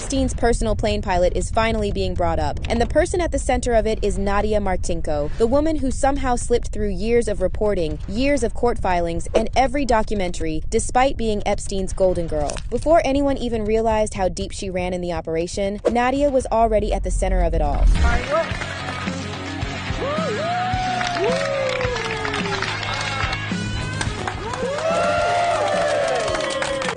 Epstein's personal plane pilot is finally being brought up, and the person at the center of it is Nadia Martinko, the woman who somehow slipped through years of reporting, years of court filings, and every documentary, despite being Epstein's golden girl. Before anyone even realized how deep she ran in the operation, Nadia was already at the center of it all.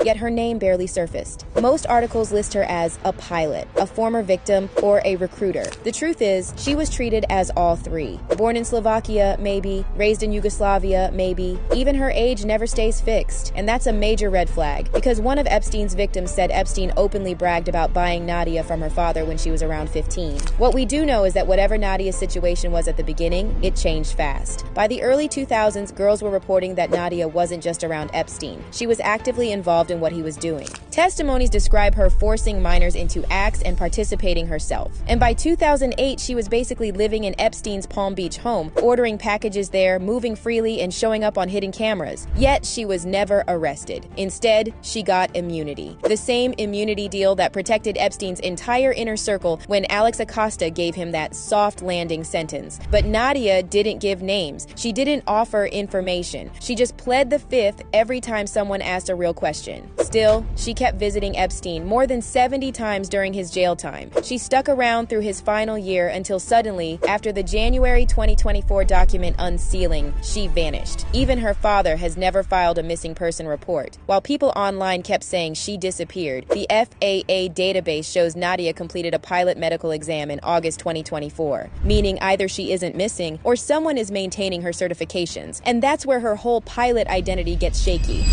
Yet her name barely surfaced. Most articles list her as a pilot, a former victim, or a recruiter. The truth is, she was treated as all three. Born in Slovakia, maybe. Raised in Yugoslavia, maybe. Even her age never stays fixed. And that's a major red flag, because one of Epstein's victims said Epstein openly bragged about buying Nadia from her father when she was around 15. What we do know is that whatever Nadia's situation was at the beginning, it changed fast. By the early 2000s, girls were reporting that Nadia wasn't just around Epstein. She was actively involved in what he was doing. Testimonies describe her forcing minors into acts and participating herself. And by 2008, she was basically living in Epstein's Palm Beach home, ordering packages there, moving freely, and showing up on hidden cameras. Yet, she was never arrested. Instead, she got immunity. The same immunity deal that protected Epstein's entire inner circle when Alex Acosta gave him that soft landing sentence. But Nadia didn't give names. She didn't offer information. She just pled the fifth every time someone asked a real question. Still, she kept visiting Epstein more than 70 times during his jail time. She stuck around through his final year until suddenly, after the January 2024 document unsealing, she vanished. Even her father has never filed a missing person report. While people online kept saying she disappeared, the FAA database shows Nadia completed a pilot medical exam in August 2024, meaning either she isn't missing or someone is maintaining her certifications. And that's where her whole pilot identity gets shaky.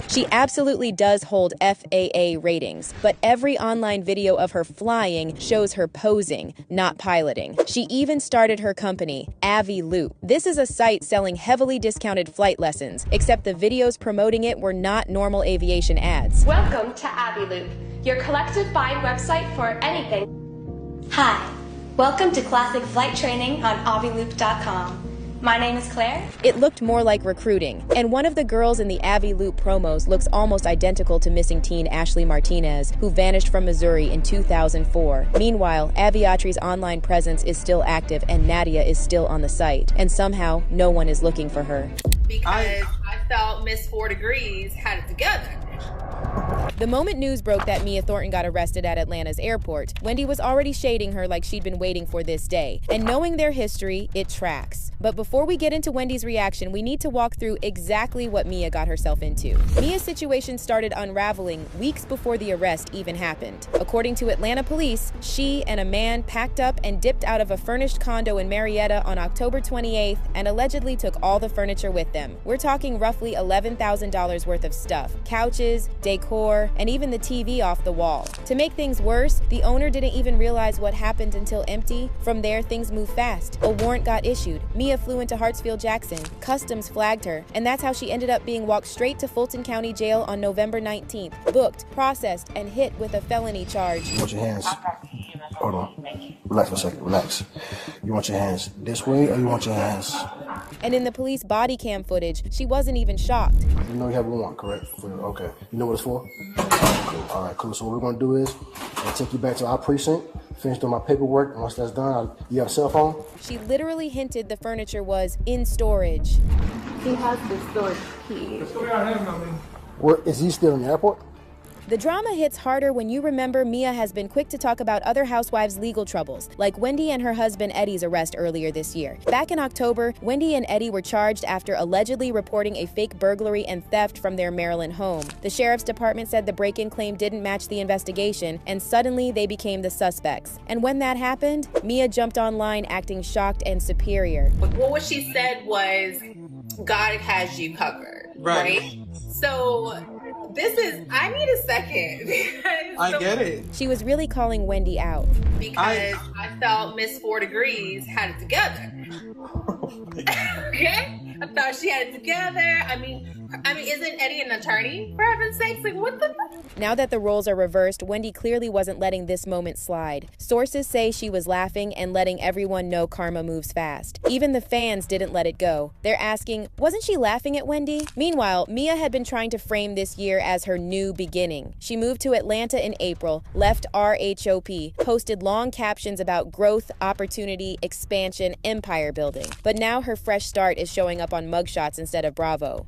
She absolutely does hold FAA ratings, but every online video of her flying shows her posing, not piloting. She even started her company, Aviloop. This is a site selling heavily discounted flight lessons, except the videos promoting it were not normal aviation ads. Welcome to Aviloop, your collective buying website for anything. Hi, welcome to Classic Flight Training on aviloop.com. My name is Claire. It looked more like recruiting, and one of the girls in the Aviloop promos looks almost identical to missing teen Ashley Martinez, who vanished from Missouri in 2004. Meanwhile, Aviatri's online presence is still active and Nadia is still on the site, and somehow no one is looking for her. Because I felt Miss 4 Degrees had it together. The moment news broke that Mia Thornton got arrested at Atlanta's airport, Wendy was already shading her like she'd been waiting for this day. And knowing their history, it tracks. But before we get into Wendy's reaction, we need to walk through exactly what Mia got herself into. Mia's situation started unraveling weeks before the arrest even happened. According to Atlanta police, she and a man packed up and dipped out of a furnished condo in Marietta on October 28th and allegedly took all the furniture with them. We're talking roughly $11,000 worth of stuff, couches, decor, and even the TV off the wall. To make things worse, the owner didn't even realize what happened until empty. From there, things moved fast. A warrant got issued. Mia flew into Hartsfield-Jackson. Customs flagged her, and that's how she ended up being walked straight to Fulton County Jail on November 19th, booked, processed, and hit with a felony charge. You want your hands, hold on, relax for a second, relax. You want your hands this way, or you want your hands? And in the police body cam footage, she wasn't even shocked. You know you have a warrant, correct? Okay. You know what it's for? Cool. All right, cool. So what we're going to do is I'll take you back to our precinct, finish doing my paperwork, and once that's done, you have a cell phone? She literally hinted the furniture was in storage. He has the storage key. Where, is he still in the airport? The drama hits harder when you remember Mia has been quick to talk about other housewives' legal troubles, like Wendy and her husband Eddie's arrest earlier this year. Back in October, Wendy and Eddie were charged after allegedly reporting a fake burglary and theft from their Maryland home. The sheriff's department said the break-in claim didn't match the investigation, and suddenly they became the suspects. And when that happened, Mia jumped online acting shocked and superior. Well, what she said was, God has you covered, right? So this is, I need a second. I get it. She was really calling Wendy out. Because I felt Miss 4 Degrees had it together. Okay? I thought she had it together. I mean, I mean, isn't Eddie an attorney? For heaven's sakes, like, what the fuck? Now that the roles are reversed, Wendy clearly wasn't letting this moment slide. Sources say she was laughing and letting everyone know karma moves fast. Even the fans didn't let it go. They're asking, wasn't she laughing at Wendy? Meanwhile, Mia had been trying to frame this year as her new beginning. She moved to Atlanta in April, left RHOP, posted long captions about growth, opportunity, expansion, empire building. But now her fresh start is showing up on mugshots instead of Bravo.